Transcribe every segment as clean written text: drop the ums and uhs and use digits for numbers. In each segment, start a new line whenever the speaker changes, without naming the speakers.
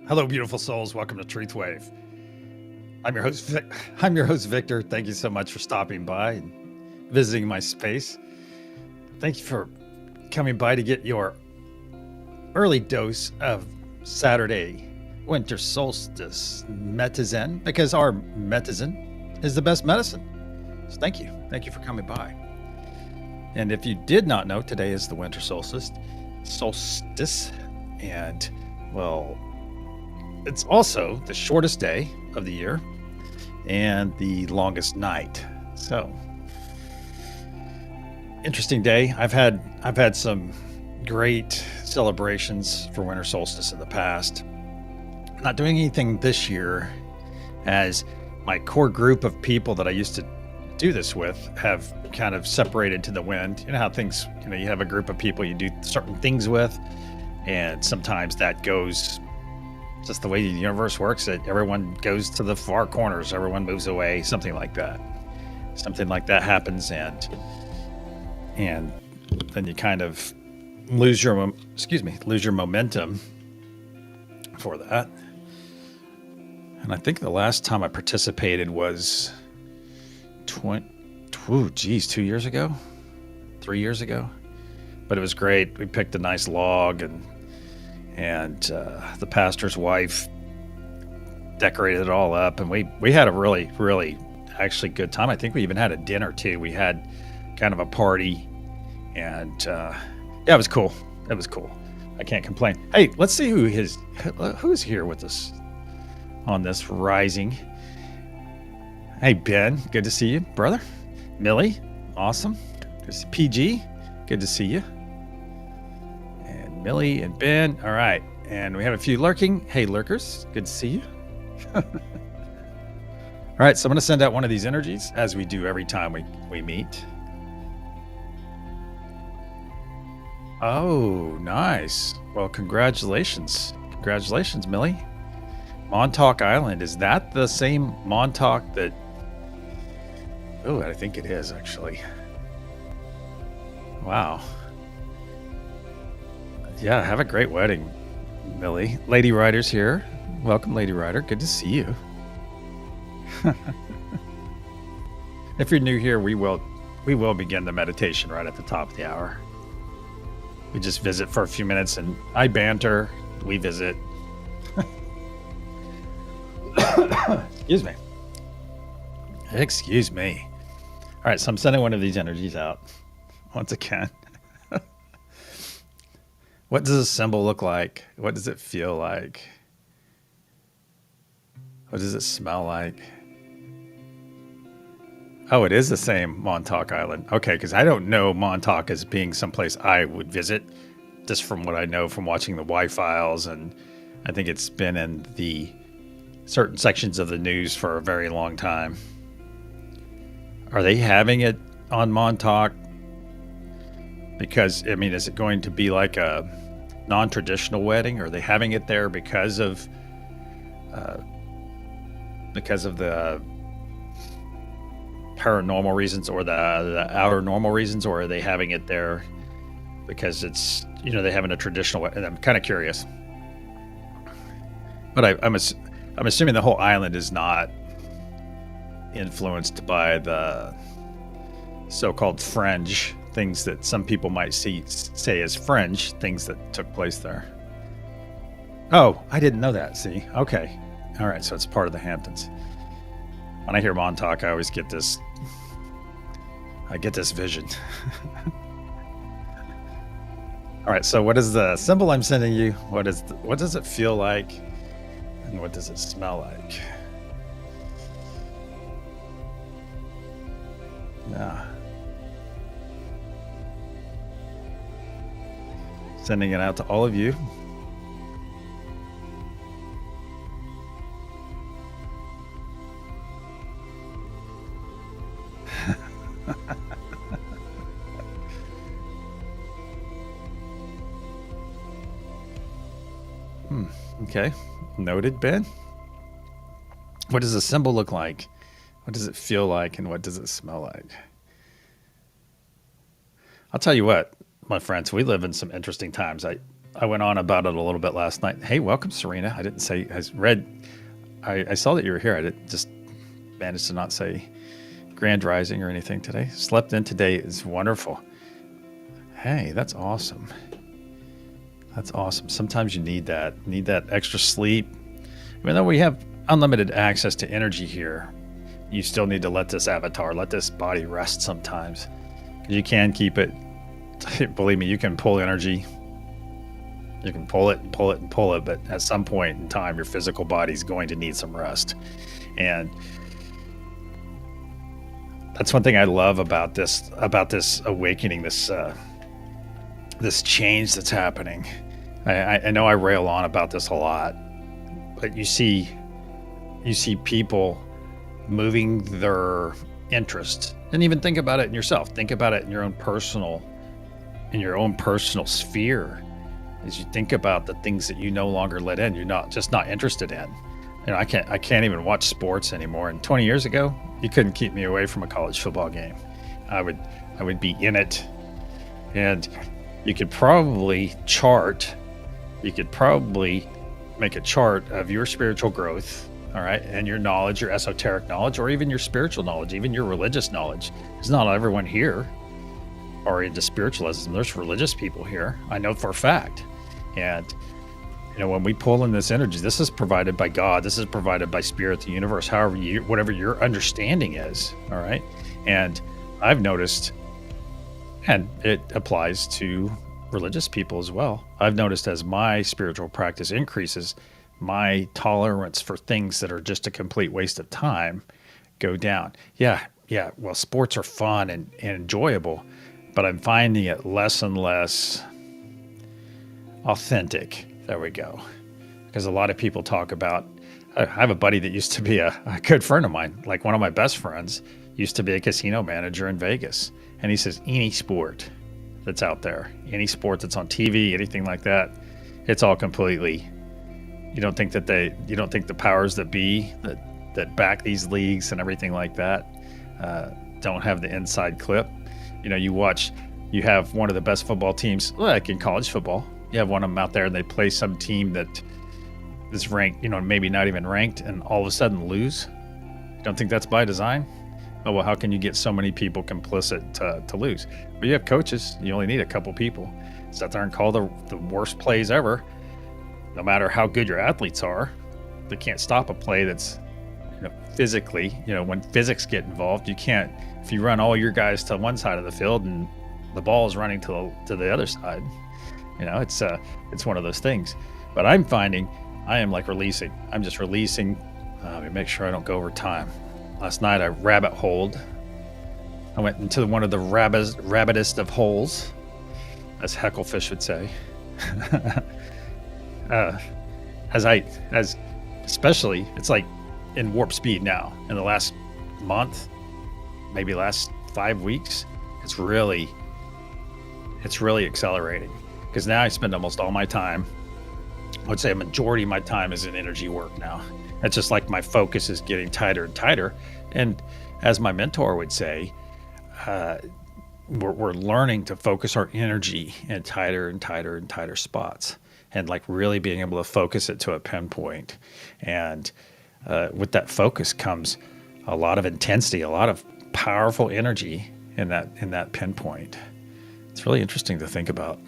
Hello, beautiful souls. Welcome to TruthWave. I'm your host, Victor. Thank you so much for stopping by and visiting my space. Thank you for coming by to get your early dose of Saturday winter solstice medicine, because our medicine is the best medicine. So thank you. Thank you for coming by. And if you did not know, today is the winter solstice, and well, it's also the shortest day of the year and the longest night. So, interesting day. I've had some great celebrations for winter solstice in the past. Not doing anything this year, as my core group of people that I used to do this with have kind of separated to the wind. You know how things, you have a group of people you do certain things with, and sometimes that goes just the way the universe works, that everyone goes to the far corners, everyone moves away, something like that happens, and then you kind of lose your momentum for that. And I think the last time I participated was 2 years ago, 3 years ago, but it was great. We picked a nice log, and the pastor's wife decorated it all up, and we had a really, really actually good time. I think we even had a dinner too. We had kind of a party, and it was cool. It was cool. I can't complain. Hey, let's see who's here with us on this rising. Hey, Ben, good to see you, brother. Millie, awesome. There's PG, good to see you. Millie and Ben. All right. And we have a few lurking. Hey, lurkers. Good to see you. All right. So I'm going to send out one of these energies, as we do every time we meet. Oh, nice. Well, congratulations. Congratulations, Millie. Montauk Island. Is that the same Montauk that... Oh, I think it is, actually. Wow. Yeah, have a great wedding, Millie. Lady Rider's here. Welcome, Lady Rider. Good to see you. If you're new here, we will begin the meditation right at the top of the hour. We just visit for a few minutes, and I banter. We visit. Excuse me. Excuse me. All right, so I'm sending one of these energies out once again. What does a symbol look like? What does it feel like? What does it smell like? Oh, it is the same Montauk Island. Okay, because I don't know Montauk as being someplace I would visit, just from what I know from watching the Y-Files, and I think it's been in the certain sections of the news for a very long time. Are they having it on Montauk? Because, is it going to be like a non-traditional wedding? Are they having it there because of the paranormal reasons, or the outer normal reasons, or are they having it there because it's, they're having a traditional wedding? I'm kind of curious. But I'm assuming the whole island is not influenced by the so-called fringe things that some people might say as fringe things that took place there. Oh, I didn't know that. See? Okay. All right. So it's part of the Hamptons. When I hear Montauk, I always get this vision. All right. So what is the symbol I'm sending you? What does it feel like? And what does it smell like? Yeah. Sending it out to all of you. Okay. Noted, Ben. What does the symbol look like? What does it feel like? And what does it smell like? I'll tell you what, my friends, we live in some interesting times. I went on about it a little bit last night. Hey, welcome, Serena. I didn't say, I saw that you were here. I didn't just managed to not say grand rising or anything today. Slept in today is wonderful. Hey, that's awesome. That's awesome. Sometimes you need that extra sleep. Even though we have unlimited access to energy here, you still need to let this body rest sometimes. You can keep it, believe me, you can pull energy. You can pull it and pull it and pull it, but at some point in time, your physical body's going to need some rest. And that's one thing I love about this awakening, this change that's happening. I know I rail on about this a lot, but you see people moving their interest, and even think about it in yourself. Think about it in your own personal sphere. As you think about the things that you no longer let in, you're not interested in. You know, I can't even watch sports anymore. And 20 years ago, you couldn't keep me away from a college football game. I would be in it, and you could probably make a chart of your spiritual growth, all right, and your knowledge, your esoteric knowledge, or even your spiritual knowledge, even your religious knowledge. Because not everyone here are into spiritualism. There's religious people here, I know for a fact. And you know, when we pull in this energy, this is provided by God, this is provided by spirit, the universe, whatever your understanding is, all right. And I've noticed, and it applies to religious people as well, I've noticed as my spiritual practice increases, my tolerance for things that are just a complete waste of time go down. Yeah, well, sports are fun and enjoyable, but I'm finding it less and less authentic. There we go. Because a lot of people talk about, I have a buddy that used to be a good friend of mine, like one of my best friends, used to be a casino manager in Vegas. And he says, any sport that's out there, any sport that's on TV, anything like that, it's all completely, you don't think the powers that be that back these leagues and everything like that don't have the inside clip. You know, you have one of the best football teams, like in college football, you have one of them out there and they play some team that is ranked, you know, maybe not even ranked, and all of a sudden lose. You don't think that's by design? Oh, well, how can you get so many people complicit to lose? But you have coaches, you only need a couple people. Sit there and call the worst plays ever. No matter how good your athletes are, they can't stop a play that's, you know, physically, you know, when physics get involved, you can't, if you run all your guys to one side of the field and the ball is running to the other side, you know, it's one of those things. But I'm finding I am like releasing. I'm just releasing. Let me make sure I don't go over time. Last night I rabbit holed. I went into one of the rabbitest of holes, as Hecklefish would say. As especially, it's like in warp speed now. In the last month, maybe last 5 weeks, it's really accelerating. Because now I spend almost all my time, I would say a majority of my time is in energy work now. It's just like my focus is getting tighter and tighter. And as my mentor would say, we're learning to focus our energy in tighter and tighter and tighter spots, and like really being able to focus it to a pinpoint. And with that focus comes a lot of intensity, a lot of powerful energy in that pinpoint. It's really interesting to think about.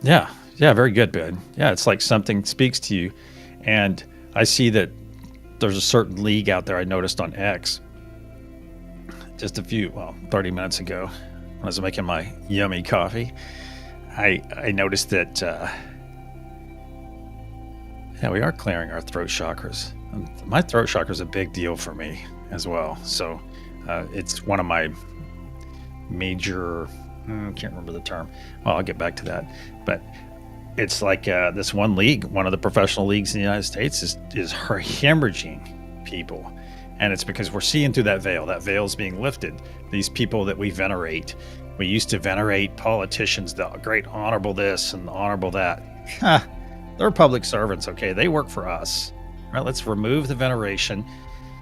Yeah, very good, Ben. Yeah, it's like something speaks to you. And I see that there's a certain league out there I noticed on X just 30 minutes ago when I was making my yummy coffee. I noticed that, we are clearing our throat chakras. And my throat chakra is a big deal for me as well. So it's one of my major, I can't remember the term. Well, I'll get back to that. But it's like this one league, one of the professional leagues in the United States is hemorrhaging people. And it's because we're seeing through that veil. That veil is being lifted. These people that we venerate. We used to venerate politicians, the great honorable this and honorable that. They're public servants, okay? They work for us. Right? Let's remove the veneration,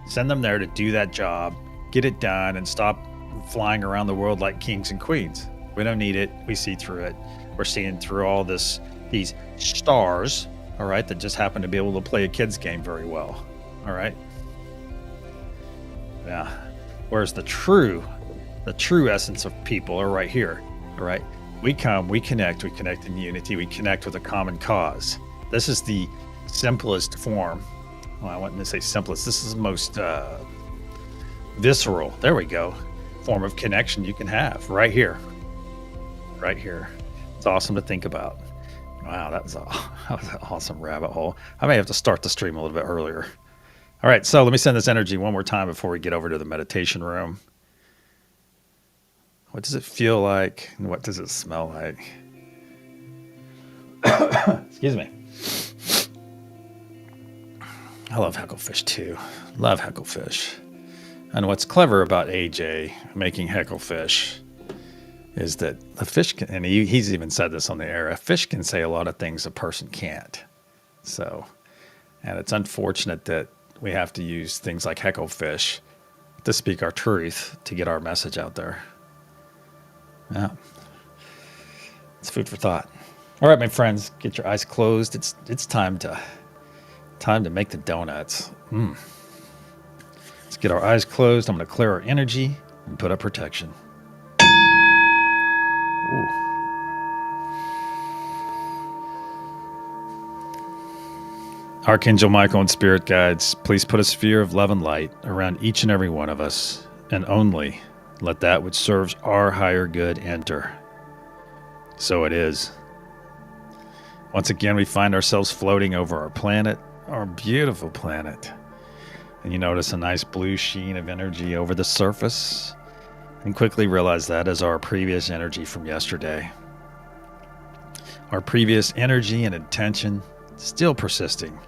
send them there to do that job, get it done, and stop flying around the world like kings and queens. We don't need it. We see through it. We're seeing through all these stars, all right, that just happen to be able to play a kid's game very well, all right? Yeah. Whereas the true essence of people are right here, all right? We come, we connect in unity, we connect with a common cause. This is the simplest form. Well, I wouldn't say simplest. This is the most visceral, there we go, form of connection you can have right here. Right here. It's awesome to think about. Wow, that was an awesome rabbit hole. I may have to start the stream a little bit earlier. All right, so let me send this energy one more time before we get over to the meditation room. What does it feel like? And what does it smell like? Excuse me. I love hecklefish too. Love hecklefish. And what's clever about AJ making hecklefish is that a fish can, and he's even said this on the air, a fish can say a lot of things a person can't. So, and it's unfortunate that we have to use things like hecklefish to speak our truth, to get our message out there. Yeah. It's food for thought. All right, my friends, get your eyes closed. It's time to make the donuts. Let's get our eyes closed. I'm going to clear our energy and put up protection. Ooh. Archangel Michael and spirit guides, please put a sphere of love and light around each and every one of us, and only let that which serves our higher good enter. So it is. Once again, we find ourselves floating over our planet, our beautiful planet. And you notice a nice blue sheen of energy over the surface, and quickly realize that is our previous energy from yesterday. Our previous energy and intention still persisting.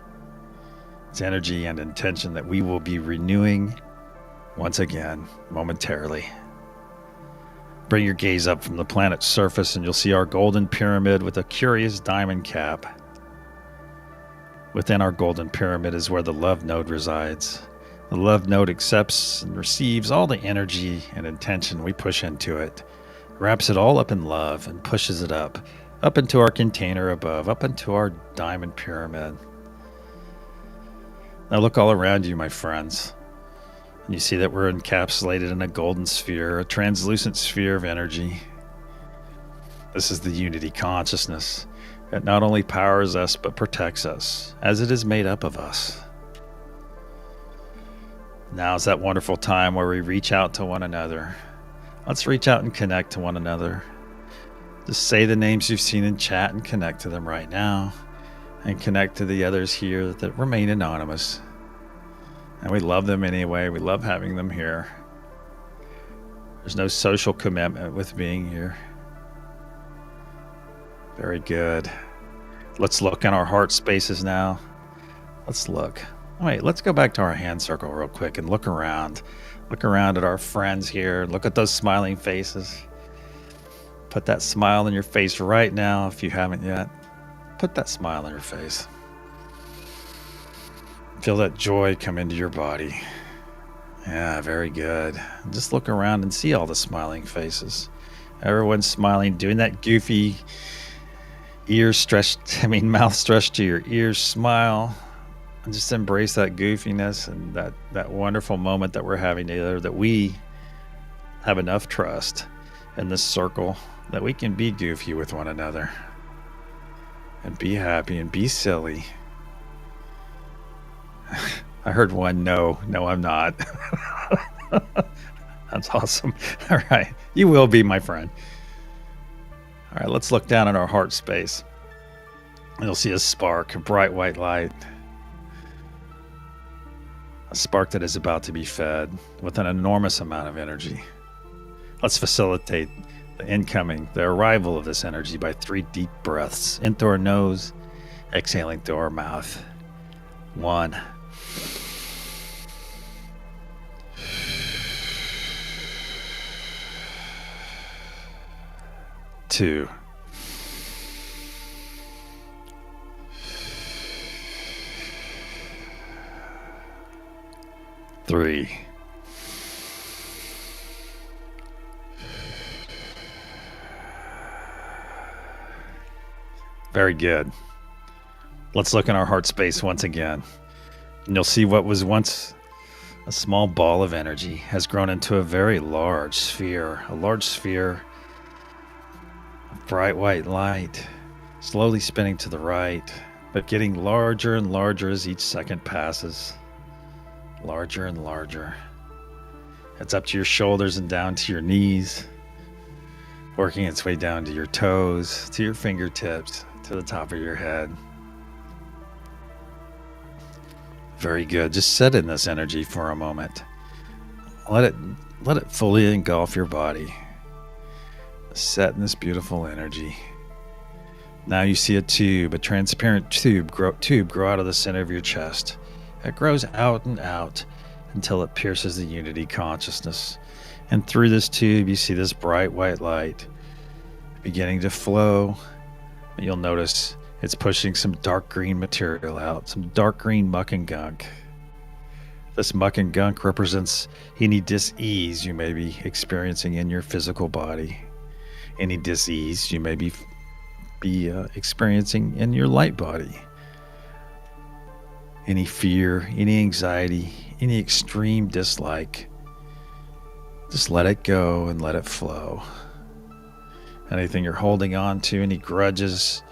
It's energy and intention that we will be renewing once again, momentarily. Bring your gaze up from the planet's surface and you'll see our golden pyramid with a curious diamond cap. Within our golden pyramid is where the love node resides. The love node accepts and receives all the energy and intention we push into it, wraps it all up in love and pushes it up into our container above, up into our diamond pyramid. Now look all around you, my friends. And you see that we're encapsulated in a golden sphere, a translucent sphere of energy. This is the unity consciousness. It not only powers us, but protects us, as it is made up of us. Now is that wonderful time where we reach out to one another. Let's reach out and connect to one another. Just say the names you've seen in chat and connect to them right now. And connect to the others here that remain anonymous. And we love them anyway. We love having them here. There's no social commitment with being here. Very good. Let's look in our heart spaces now. Let's look. Wait, let's go back to our hand circle real quick and look around. Look around at our friends here. Look at those smiling faces. Put that smile on your face right now if you haven't yet. Put that smile on your face. Feel that joy come into your body. Yeah, very good. Just look around and see all the smiling faces. Everyone's smiling, doing that goofy mouth stretched to your ears smile. And just embrace that goofiness and that wonderful moment that we're having together, that we have enough trust in this circle that we can be goofy with one another. And be happy and be silly. I heard one, no, I'm not. That's awesome. All right. You will be, my friend. All right, let's look down at our heart space. And you'll see a spark, a bright white light. A spark that is about to be fed with an enormous amount of energy. Let's facilitate the arrival of this energy by 3 deep breaths in through our nose, exhaling through our mouth. 1. 2. 3. 4. Very good. Let's look in our heart space once again. And you'll see what was once a small ball of energy has grown into a very large sphere. A large sphere of bright white light, slowly spinning to the right, but getting larger and larger as each second passes. Larger and larger. It's up to your shoulders and down to your knees, working its way down to your toes, to your fingertips, to the top of your head. Very good. Just sit in this energy for a moment. Let it fully engulf your body. Set in this beautiful energy. Now you see a tube, a transparent tube grow out of the center of your chest. It grows out and out until it pierces the unity consciousness. And through this tube, you see this bright white light beginning to flow. You'll notice it's pushing some dark green material out, some dark green muck and gunk. This muck and gunk represents any dis-ease you may be experiencing in your physical body, any dis-ease you may be experiencing in your light body, any fear, any anxiety, any extreme dislike. Just let it go and let it flow. Anything you're holding on to, any grudges,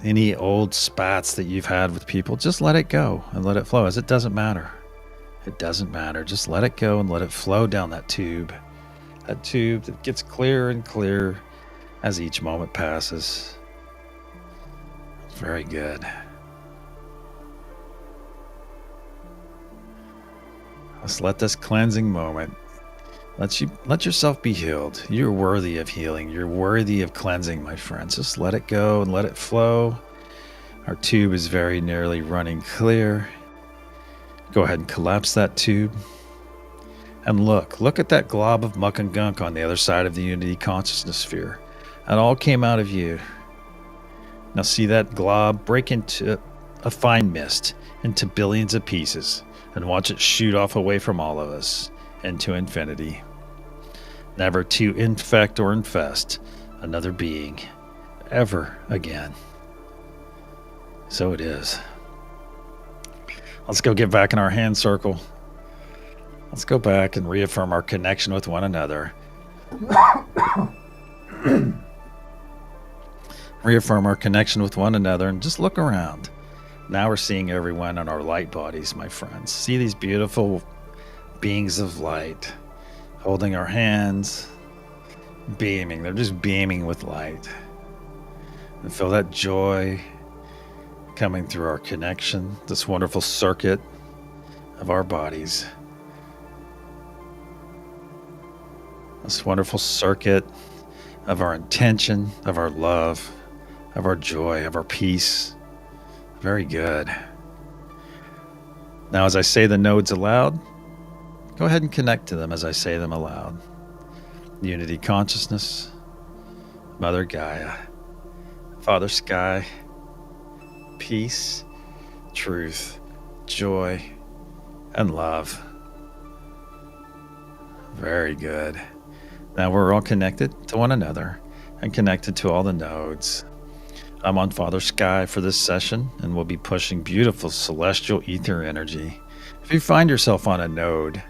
any old spats that you've had with people, just let it go and let it flow, as it doesn't matter. It doesn't matter. Just let it go and let it flow down that tube that gets clearer and clearer as each moment passes. Very good. Let's let this cleansing moment let yourself be healed. You're worthy of healing. You're worthy of cleansing, my friends. Just let it go and let it flow. Our tube is very nearly running clear. Go ahead and collapse that tube. And look at that glob of muck and gunk on the other side of the unity consciousness sphere. It all came out of you. Now see that glob break into a fine mist, into billions of pieces, and watch it shoot off away from all of us into infinity. Never to infect or infest another being ever again. So it is. Let's go get back in our hand circle. Let's go back and reaffirm our connection with one another. Reaffirm our connection with one another and just look around. Now we're seeing everyone in our light bodies, my friends. See these beautiful beings of light holding our hands, beaming. They're just beaming with light. And feel that joy coming through our connection, this wonderful circuit of our bodies. This wonderful circuit of our intention, of our love, of our joy, of our peace. Very good. Now, as I say the nodes aloud, go ahead and connect to them as I say them aloud. Unity consciousness, Mother Gaia, Father Sky, peace, truth, joy, and love. Very good. Now we're all connected to one another and connected to all the nodes. I'm on Father Sky for this session, and we'll be pushing beautiful celestial ether energy. If you find yourself on a node,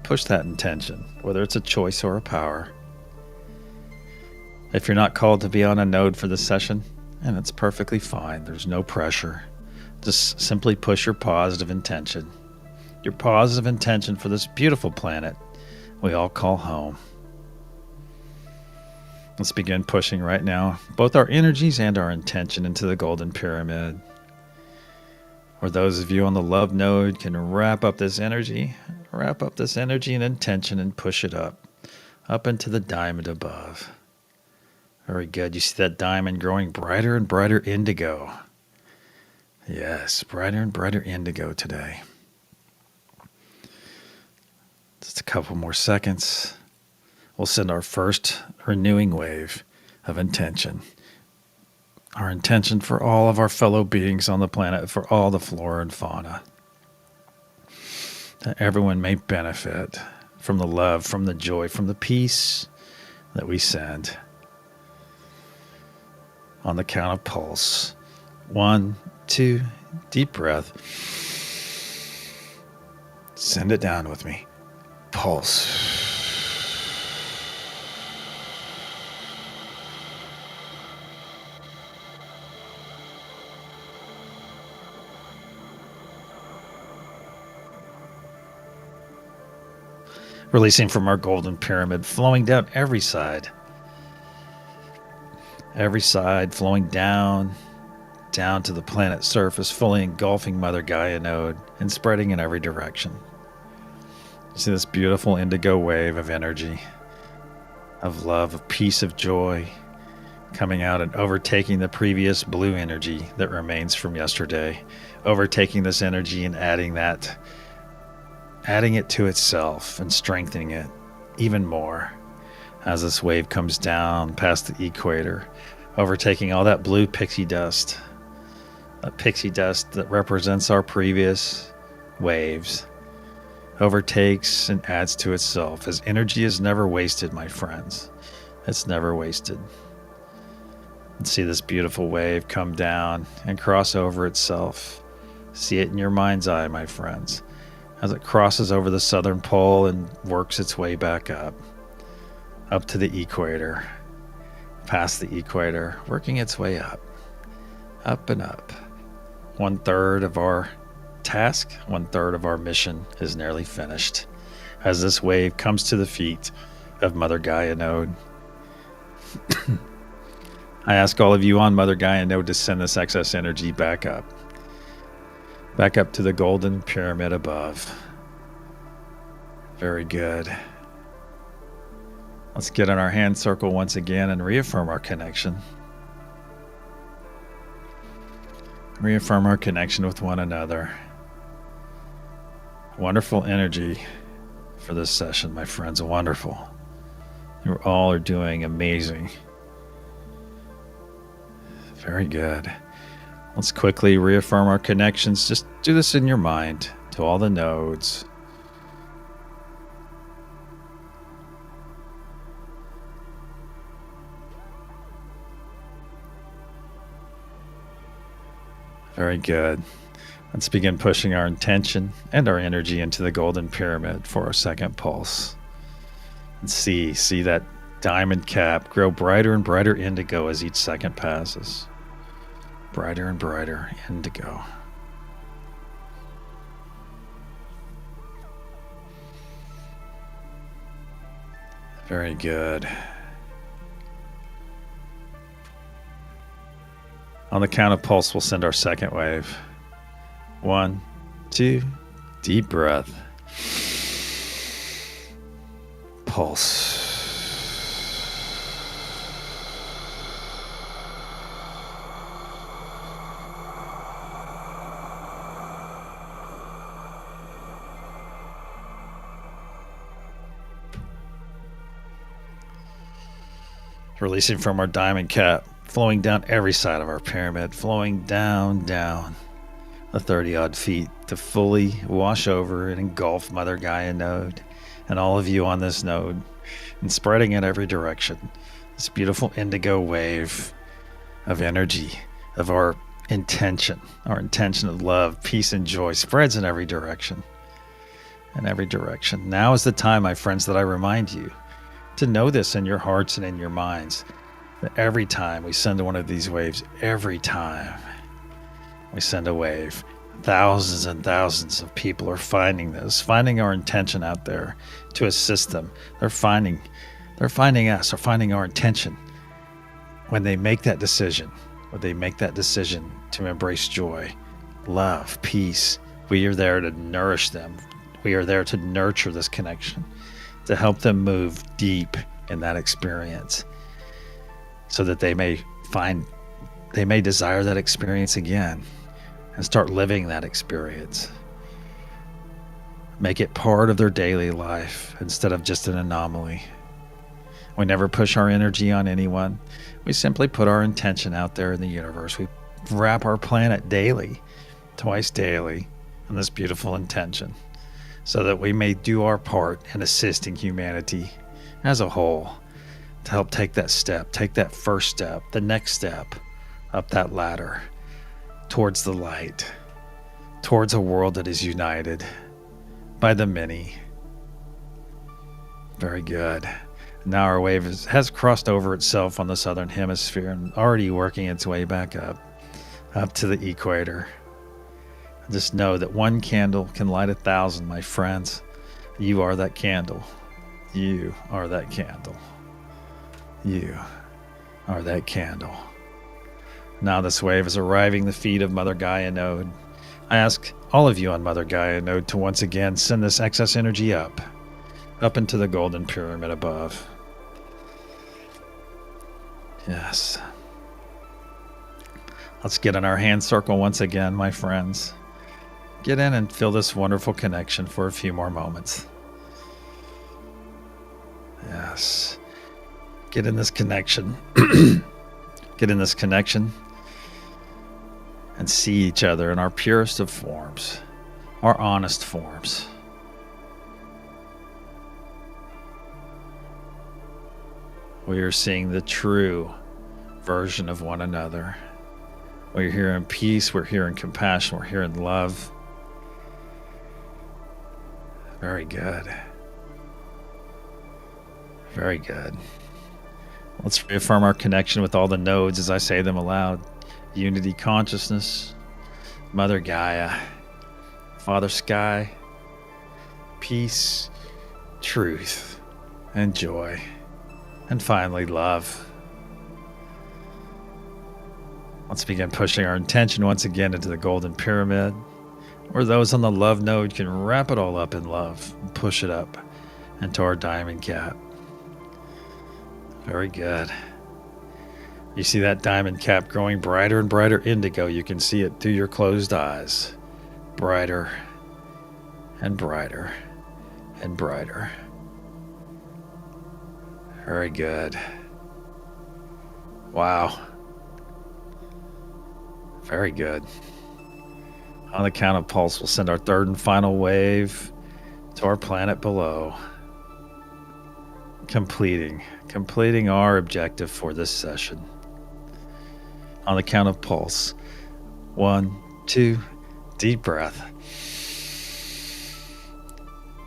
push that intention, whether it's a choice or a power. If you're not called to be on a node for this session, and it's perfectly fine, there's no pressure. Just simply push your positive intention. Your positive intention for this beautiful planet we all call home. Let's begin pushing right now, both our energies and our intention into the golden pyramid, where those of you on the love node can wrap up this energy and intention and push it up into the diamond above. Very good. You see that diamond growing brighter and brighter indigo. Yes, brighter and brighter indigo today. Just a couple more seconds. We'll send our first renewing wave of intention. Our intention for all of our fellow beings on the planet, for all the flora and fauna. That everyone may benefit from the love, from the joy, from the peace that we send. On the count of pulse. 1, 2, deep breath. Send it down with me. Pulse. Releasing from our golden pyramid, flowing down every side. Every side flowing down to the planet's surface, fully engulfing Mother Gaia node and spreading in every direction. You see this beautiful indigo wave of energy, of love, of peace, of joy, coming out and overtaking the previous blue energy that remains from yesterday, overtaking this energy and adding it to itself and strengthening it even more as this wave comes down past the equator, overtaking all that blue pixie dust, that pixie dust that represents our previous waves, overtakes and adds to itself, as energy is never wasted, my friends. It's never wasted. And see this beautiful wave come down and cross over itself. See it in your mind's eye, my friends, as it crosses over the southern pole and works its way back up to the equator, past the equator, working its way up and up. 1/3 of our task, 1/3 of our mission is nearly finished as this wave comes to the feet of Mother Gaia node. I ask all of you on Mother Gaia node to send this excess energy back up to the golden pyramid above. Very good. Let's get in our hand circle once again and reaffirm our connection. Reaffirm our connection with one another. Wonderful energy for this session, my friends. Wonderful. You all are doing amazing. Very good. Let's quickly reaffirm our connections. Just do this in your mind to all the nodes. Very good. Let's begin pushing our intention and our energy into the golden pyramid for our second pulse. And see that diamond cap grow brighter and brighter indigo as each second passes. Brighter and brighter indigo. Very good. On the count of pulse, we'll send our second wave. 1, 2, deep breath. Pulse. Releasing from our diamond cap, flowing down every side of our pyramid, flowing down the 30-odd feet to fully wash over and engulf Mother Gaia node and all of you on this node, and spreading in every direction. This beautiful indigo wave of energy, of our intention of love, peace, and joy spreads in every direction. In every direction. Now is the time, my friends, that I remind you to know this in your hearts and in your minds, that every time we send one of these waves, every time we send a wave, thousands and thousands of people are finding our intention out there to assist them. They're finding us, or finding our intention when they make that decision, to embrace joy, love, peace. We are there to nourish them. We are there to nurture this connection, to help them move deep in that experience so that they may desire that experience again and start living that experience. Make it part of their daily life instead of just an anomaly. We never push our energy on anyone. We simply put our intention out there in the universe. We wrap our planet daily, twice daily, in this beautiful intention, so that we may do our part in assisting humanity as a whole to help take that first step, the next step up that ladder, towards the light, towards a world that is united by the many. Very good. Now our wave has crossed over itself on the southern hemisphere and already working its way back up to the equator. Just know that one candle can light 1,000, my friends. You are that candle. You are that candle. You are that candle. Now this wave is arriving the feet of Mother Gaia node. I ask all of you on Mother Gaia node to once again send this excess energy up into the golden pyramid above. Yes. Let's get in our hand circle once again, my friends. Get in and feel this wonderful connection for a few more moments. Yes. Get in this connection. Get in this connection and see each other in our purest of forms, our honest forms. We are seeing the true version of one another. We're here in peace, we're here in compassion, we're here in love. Very good. Very good. Let's reaffirm our connection with all the nodes as I say them aloud. Unity consciousness, Mother Gaia, Father Sky, peace, truth, and joy. And finally, love. Let's begin pushing our intention once again into the golden pyramid, where those on the love node can wrap it all up in love and push it up into our diamond cap. Very good. You see that diamond cap growing brighter and brighter indigo. You can see it through your closed eyes. Brighter and brighter and brighter. Very good. Wow. Very good. On the count of pulse, we'll send our third and final wave to our planet below. Completing our objective for this session. On the count of pulse. 1, 2, deep breath.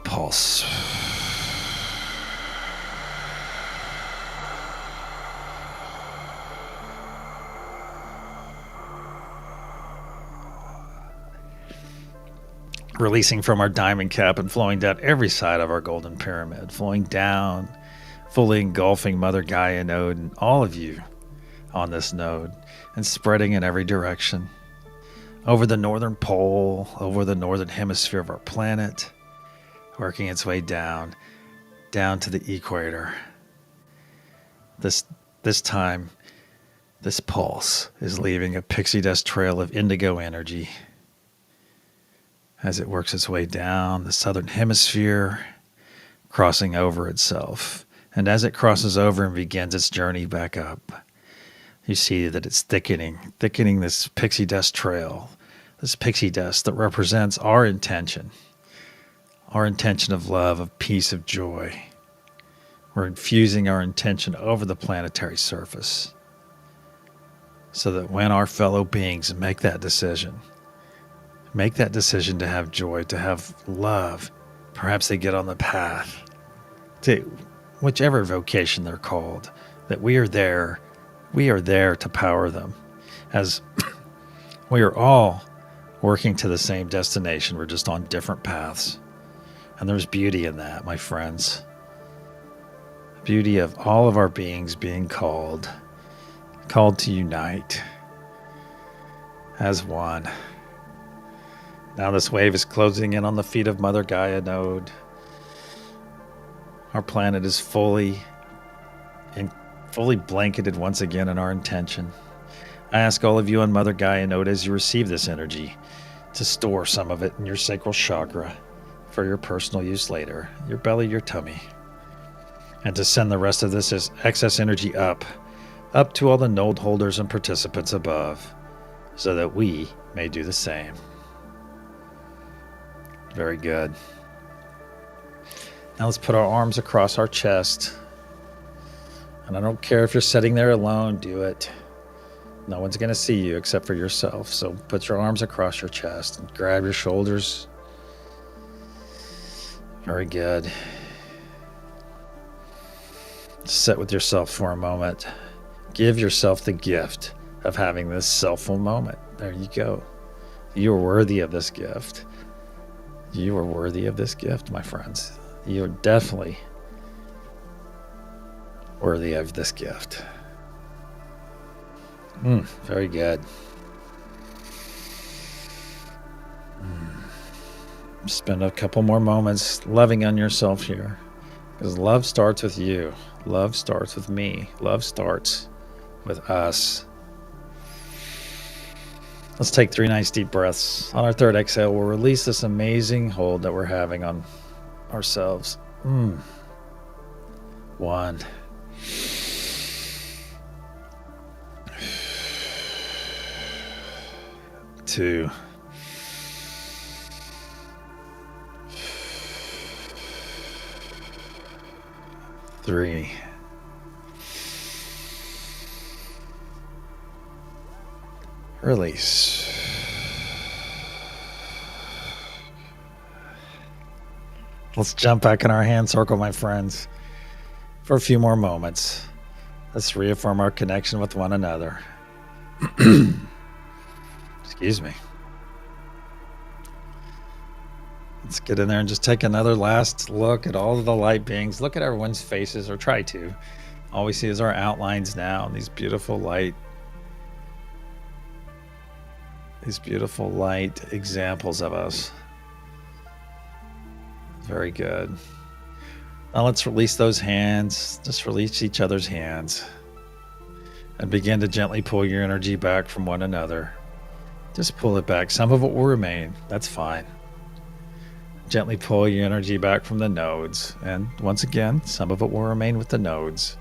Pulse. Releasing from our diamond cap and flowing down every side of our golden pyramid, flowing down, fully engulfing Mother Gaia node and all of you on this node, and spreading in every direction, over the northern pole, over the northern hemisphere of our planet, working its way down to the equator. This time, this pulse is leaving a pixie dust trail of indigo energy as it works its way down the southern hemisphere, crossing over itself. And as it crosses over and begins its journey back up, you see that it's thickening this pixie dust trail, this pixie dust that represents our intention of love, of peace, of joy. We're infusing our intention over the planetary surface so that when our fellow beings make that decision to have joy, to have love, perhaps they get on the path to whichever vocation they're called, that we are there to power them, as we are all working to the same destination. We're just on different paths. And there's beauty in that, my friends. Beauty of all of our beings being called to unite as one. Now this wave is closing in on the feet of Mother Gaia node. Our planet is fully blanketed once again in our intention. I ask all of you on Mother Gaia node, as you receive this energy, to store some of it in your sacral chakra for your personal use later, your belly, your tummy, and to send the rest of this as excess energy up to all the node holders and participants above, so that we may do the same. Very good. Now let's put our arms across our chest. And I don't care if you're sitting there alone, do it. No one's going to see you except for yourself. So put your arms across your chest and grab your shoulders. Very good. Sit with yourself for a moment. Give yourself the gift of having this selfful moment. There you go. You are worthy of this gift. You are worthy of this gift, my friends. You are definitely worthy of this gift. Very good. Spend a couple more moments loving on yourself here, because love starts with you. Love starts with me. Love starts with us. Let's take 3 nice deep breaths. On our third exhale, we'll release this amazing hold that we're having on ourselves. 1. 2. 3. Release. Let's jump back in our hand circle, my friends, for a few more moments. Let's reaffirm our connection with one another. Excuse me. Let's get in there and just take another last look at all of the light beings. Look at everyone's faces, or try to. All we see is our outlines now, and these beautiful light examples of us. Very good. Now let's release those hands. Just release each other's hands and begin to gently pull your energy back from one another. Just pull it back. Some of it will remain. That's fine. Gently pull your energy back from the nodes. And once again, some of it will remain with the nodes.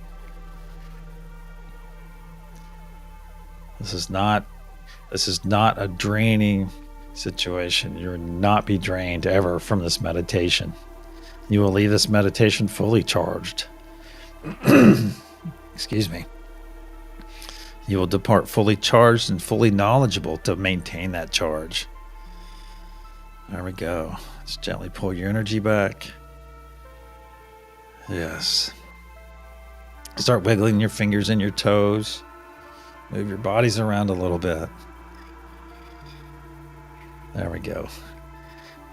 This is not a draining situation. You will not be drained ever from this meditation. You will leave this meditation fully charged. Excuse me. You will depart fully charged and fully knowledgeable to maintain that charge. There we go. Just gently pull your energy back. Yes. Start wiggling your fingers and your toes. Move your bodies around a little bit. There we go.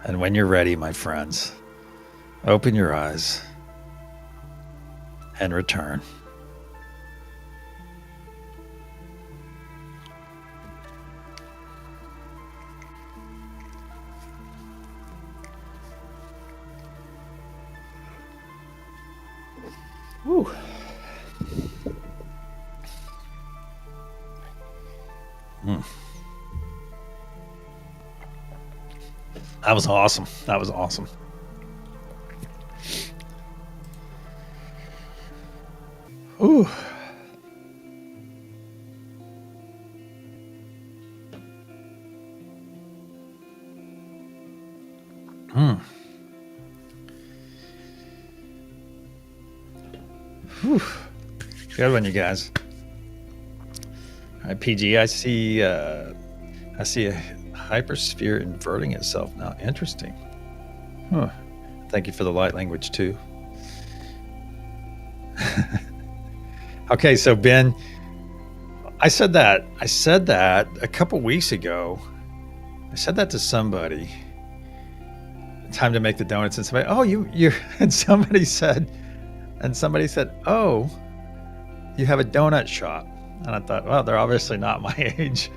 And when you're ready, my friends, open your eyes and return. Whew. That was awesome. That was awesome. Ooh. Whew. Good one, you guys. All right, PG, I see a hypersphere inverting itself now. Interesting. Huh. Thank you for the light language too. Okay, so Ben, I said that a couple weeks ago. I said that to somebody. Time to make the donuts, and somebody, oh, you, and somebody said, oh, you have a donut shop. And I thought, well, they're obviously not my age.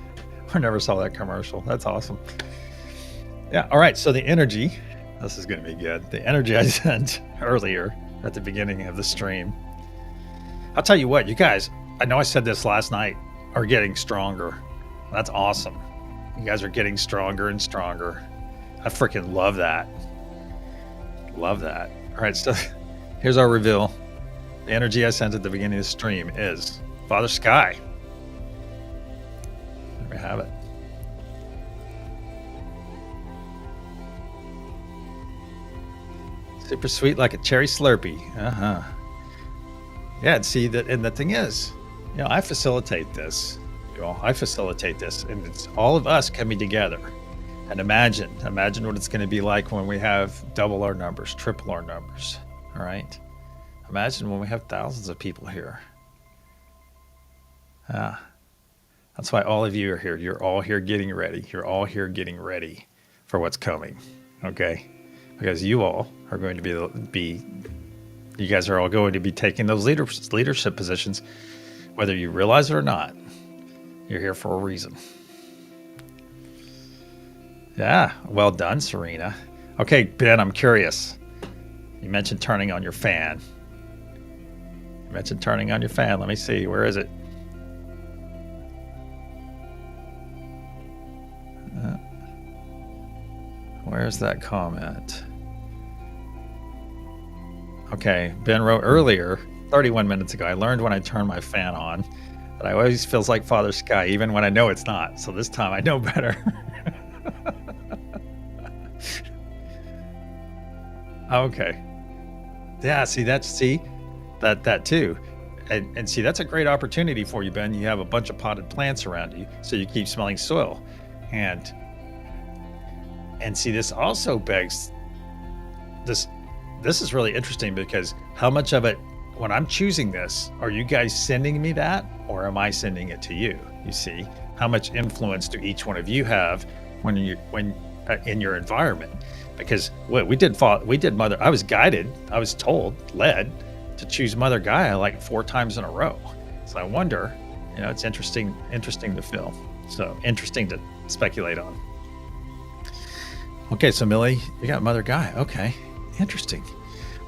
I never saw that commercial. That's awesome. Yeah. All right. So the energy, this is going to be good. The energy I sent earlier at the beginning of the stream. I'll tell you what, you guys, I know I said this last night, are getting stronger. That's awesome. You guys are getting stronger and stronger. I freaking love that. Love that. All right. So here's our reveal. The energy I sent at the beginning of the stream is Father Sky. There we have it. Super sweet, like a cherry Slurpee. Yeah, see that, and the thing is, I facilitate this. you all. I facilitate this, and it's all of us coming together. And imagine what it's going to be like when we have double our numbers, triple our numbers. All right. Imagine when we have thousands of people here. That's why all of you are here. You're all here getting ready. You're all here getting ready for what's coming. Okay. Because you all are going to you guys are all going to be taking those leadership positions, whether you realize it or not. You're here for a reason. Yeah, well done, Serena. Okay, Ben, I'm curious. You mentioned turning on your fan. Let me see. Where is it? Where's that comment? Okay, Ben wrote earlier, 31 minutes ago, I learned when I turn my fan on that I always feels like Father Sky, even when I know it's not. So this time I know better. Okay. Yeah, see that too. And see, that's a great opportunity for you, Ben. You have a bunch of potted plants around you, so you keep smelling soil. And see, this also begs this is really interesting, because how much of it, when I'm choosing this, are you guys sending me that, or am I sending it to you? You see, how much influence do each one of you have when in your environment? Because we did Mother. I was guided. I was led to choose Mother Gaia like 4 times in a row. So I wonder, it's interesting to feel. So interesting to speculate on. Okay, so Millie, you got Mother Gaia. Okay, interesting.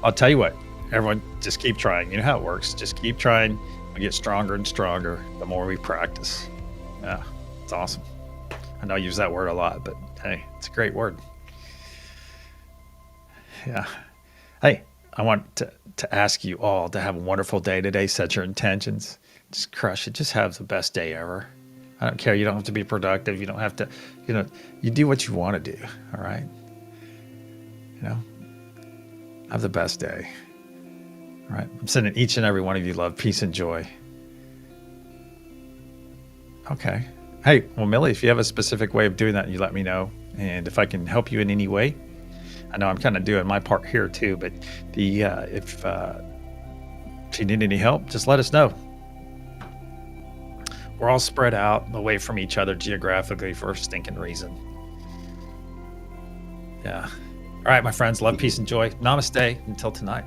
I'll tell you what, everyone, just keep trying. You know how it works. Just keep trying. We get stronger and stronger the more we practice. Yeah, it's awesome. I know I use that word a lot, but hey, it's a great word. Yeah. Hey, I want to ask you all to have a wonderful day today. Set your intentions. Just crush it. Just have the best day ever. I don't care. You don't have to be productive. You don't have to, you do what you want to do. All right. Have the best day. All right. I'm sending each and every one of you love, peace, and joy. Okay. Hey, well, Millie, if you have a specific way of doing that, you let me know. And if I can help you in any way, I know I'm kind of doing my part here too, but if you need any help, just let us know. We're all spread out away from each other geographically for a stinking reason. Yeah. All right, my friends, love, peace, and joy. Namaste until tonight.